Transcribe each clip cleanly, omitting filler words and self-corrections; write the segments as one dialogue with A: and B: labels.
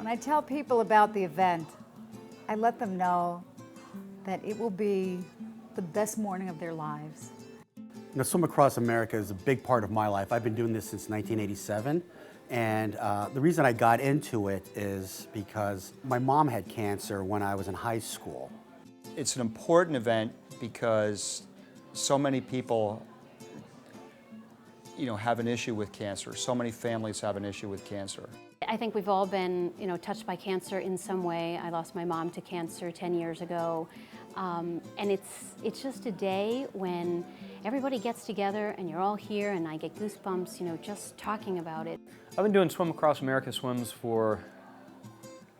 A: When I tell people about the event, I let them know that it will be the best morning of their lives.
B: You know, Swim Across America is a big part of my life. I've been doing this since 1987, and the reason I got into it is because my mom had cancer when I was in high school.
C: It's an important event because so many people, have an issue with cancer. So many families have an issue with cancer.
D: I think we've all been, touched by cancer in some way. I lost my mom to cancer 10 years ago. And it's just a day when everybody gets together and you're all here, and I get goosebumps, just talking about it.
E: I've been doing Swim Across America swims for,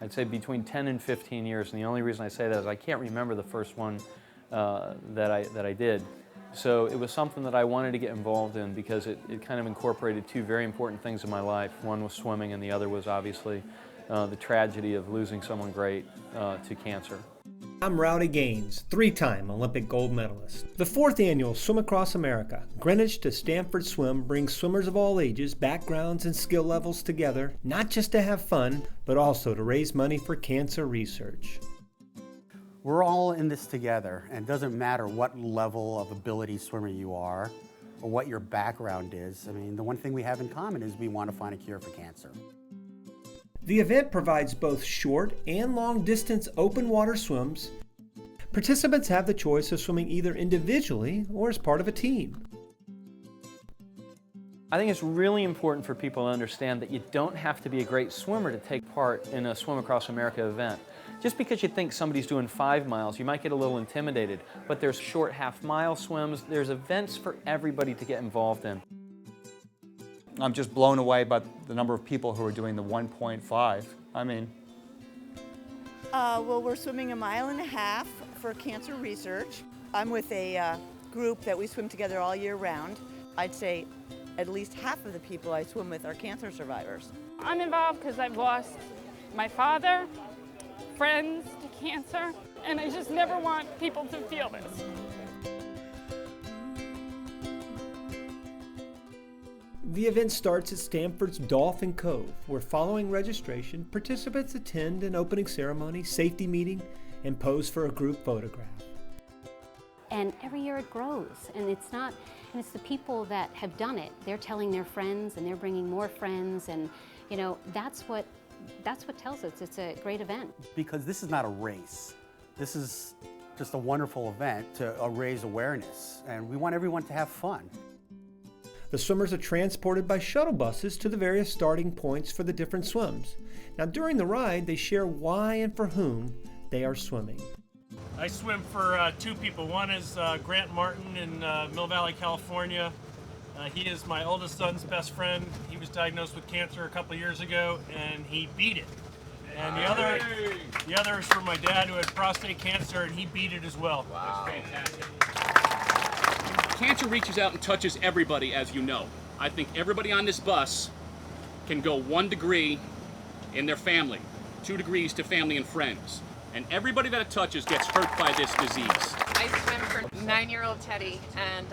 E: I'd say, between 10 and 15 years. And the only reason I say that is I can't remember the first one that I did. So it was something that I wanted to get involved in because it kind of incorporated two very important things in my life. One was swimming, and the other was obviously the tragedy of losing someone great to cancer.
F: I'm Rowdy Gaines, 3-time Olympic gold medalist. The 4th annual Swim Across America, Greenwich-Stamford Swim brings swimmers of all ages, backgrounds, and skill levels together, not just to have fun, but also to raise money for cancer research.
B: We're all in this together, and it doesn't matter what level of ability swimmer you are or what your background is. I mean, the one thing we have in common is we want to find a cure for cancer.
F: The event provides both short and long distance open water swims. Participants have the choice of swimming either individually or as part of a team.
E: I think it's really important for people to understand that you don't have to be a great swimmer to take part in a Swim Across America event. Just because you think somebody's doing 5 miles, you might get a little intimidated, but there's short half-mile swims, there's events for everybody to get involved in.
C: I'm just blown away by the number of people who are doing the 1.5. I mean,
G: well, we're swimming 1.5 miles for cancer research. I'm with a group that we swim together all year round. I'd say at least half of the people I swim with are cancer survivors.
H: I'm involved because I've lost my father, friends to cancer, and I just never want people to feel this.
F: The event starts at Stamford's Dolphin Cove, where following registration, participants attend an opening ceremony, safety meeting, and pose for a group photograph.
D: And every year it grows, and it's the people that have done it. They're telling their friends, and they're bringing more friends, and that's what tells us it's a great event.
B: Because this is not a race. This is just a wonderful event to raise awareness, and we want everyone to have fun.
F: The swimmers are transported by shuttle buses to the various starting points for the different swims. Now, during the ride, they share why and for whom they are swimming.
I: I swim for 2 people. One is Grant Martin in Mill Valley, California. He is my oldest son's best friend. He was diagnosed with cancer a couple of years ago, and he beat it. And the other is for my dad, who had prostate cancer, and he beat it as well.
J: Wow. That's fantastic. Cancer reaches out and touches everybody, as you know. I think everybody on this bus can go 1 degree in their family, 2 degrees to family and friends. And everybody that it touches gets hurt by this disease.
K: I swim for 9-year-old Teddy, and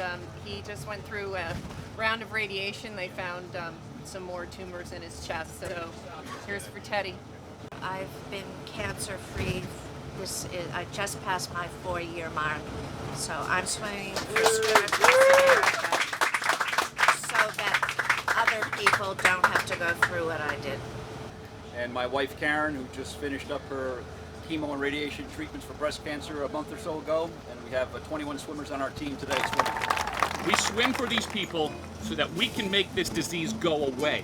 K: he just went through a round of radiation. They found some more tumors in his chest, so here's for Teddy.
L: I've been cancer-free. I just passed my 4-year mark, so I'm swimming for Swim Across America so that other people don't have to go through what I did.
M: And my wife Karen, who just finished up her chemo and radiation treatments for breast cancer a month or so ago, and we have 21 swimmers on our team today swimming.
J: We swim for these people so that we can make this disease go away.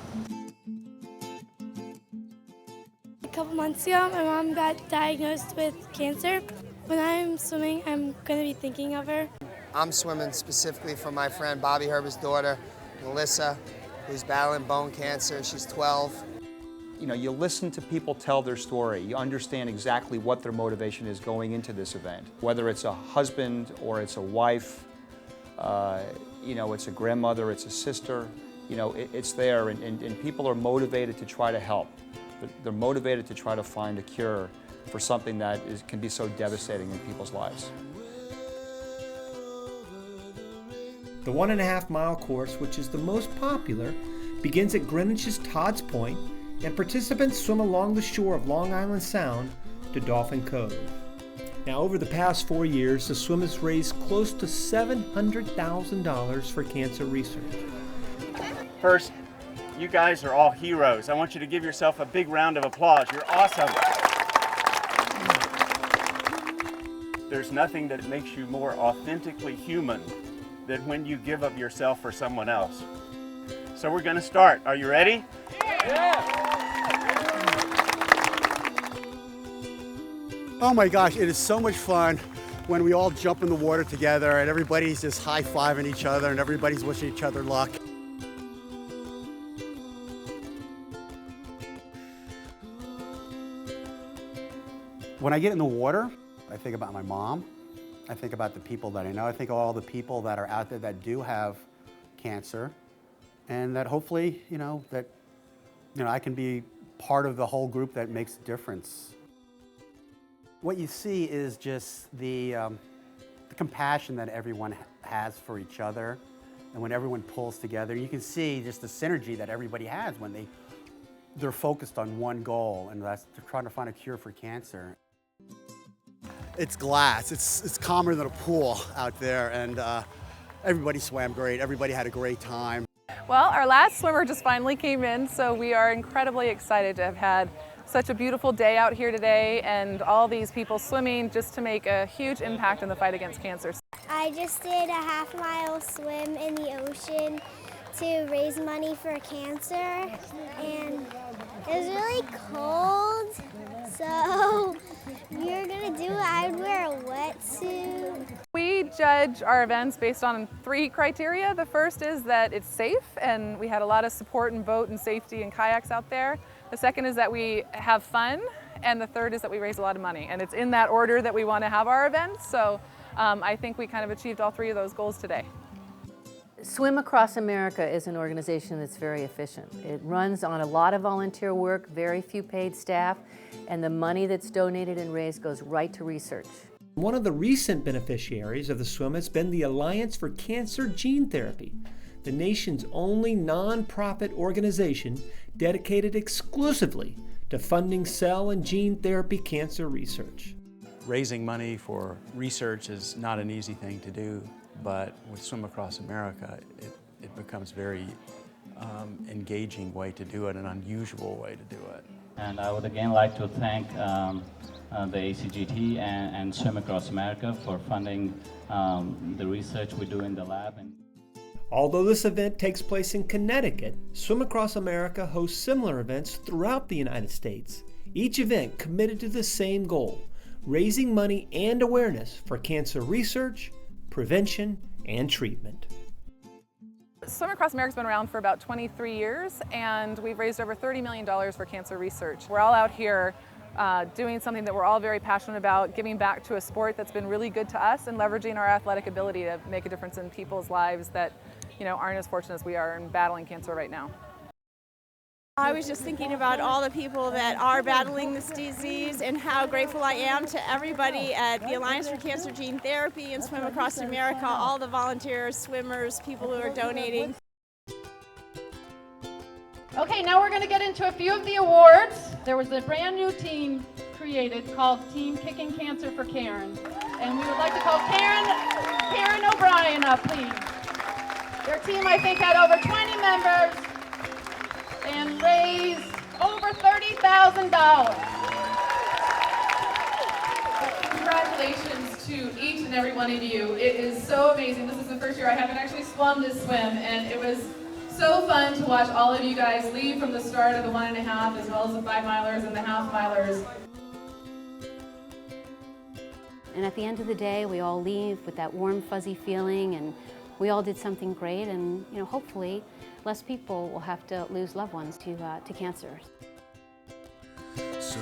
N: A couple months ago, my mom got diagnosed with cancer. When I'm swimming, I'm going to be thinking of her.
O: I'm swimming specifically for my friend Bobby Herbert's daughter, Melissa, who's battling bone cancer. She's 12.
C: You listen to people tell their story. You understand exactly what their motivation is going into this event. Whether it's a husband or it's a wife, it's a grandmother, it's a sister, it's there, and people are motivated to try to help. They're motivated to try to find a cure for something that can be so devastating in people's lives.
F: The 1.5 mile course, which is the most popular, begins at Greenwich's Todd's Point and participants swim along the shore of Long Island Sound to Dolphin Cove. Now, over the past 4 years, the swim has raised close to $700,000 for cancer research.
P: First, you guys are all heroes. I want you to give yourself a big round of applause. You're awesome. There's nothing that makes you more authentically human than when you give of yourself for someone else. So we're going to start. Are you ready? Yeah.
B: Oh my gosh, it is so much fun when we all jump in the water together and everybody's just high-fiving each other and everybody's wishing each other luck. When I get in the water, I think about my mom. I think about the people that I know. I think of all the people that are out there that do have cancer, and that hopefully, I can be part of the whole group that makes a difference. What you see is just the compassion that everyone has for each other, and when everyone pulls together, you can see just the synergy that everybody has when they're focused on one goal, and that's they're trying to find a cure for cancer. It's glass. It's calmer than a pool out there, and everybody swam great. Everybody had a great time.
Q: Well, our last swimmer just finally came in, so we are incredibly excited to have had such a beautiful day out here today and all these people swimming just to make a huge impact in the fight against cancer.
R: I just did a half-mile swim in the ocean to raise money for cancer, and it was really cold, so if you were gonna do it, I would wear a wetsuit.
Q: We judge our events based on 3 criteria. The first is that it's safe, and we had a lot of support in boat and safety and kayaks out there. The second is that we have fun, and the third is that we raise a lot of money. And it's in that order that we want to have our events, so I think we kind of achieved all 3 of those goals today.
S: Swim Across America is an organization that's very efficient. It runs on a lot of volunteer work, very few paid staff, and the money that's donated and raised goes right to research.
F: One of the recent beneficiaries of the swim has been the Alliance for Cancer Gene Therapy, the nation's only non-profit organization dedicated exclusively to funding cell and gene therapy cancer research.
T: Raising money for research is not an easy thing to do, but with Swim Across America, it becomes a very engaging way to do it, an unusual way to do it.
U: And I would again like to thank the ACGT and Swim Across America for funding the research we do in the lab.
F: Although this event takes place in Connecticut, Swim Across America hosts similar events throughout the United States, each event committed to the same goal, raising money and awareness for cancer research, prevention, and treatment.
Q: Swim Across America's been around for about 23 years, and we've raised over $30 million for cancer research. We're all out here doing something that we're all very passionate about, giving back to a sport that's been really good to us and leveraging our athletic ability to make a difference in people's lives that aren't as fortunate as we are in battling cancer right now.
V: I was just thinking about all the people that are battling this disease and how grateful I am to everybody at the Alliance for Cancer Gene Therapy and Swim Across America, all the volunteers, swimmers, people who are donating.
W: Okay, now we're going to get into a few of the awards. There was a brand new team created called Team Kicking Cancer for Karen. And we would like to call Karen O'Brien up, please. Their team, I think, had over 20 members and raised over $30,000. Congratulations to each and every one of you. It is so amazing. This is the first year I haven't actually swum this swim, and it was so fun to watch all of you guys leave from the start of the 1.5 as well as the 5-milers and the half-milers.
D: And at the end of the day, we all leave with that warm, fuzzy feeling, and we all did something great, and hopefully less people will have to lose loved ones to cancer.
X: So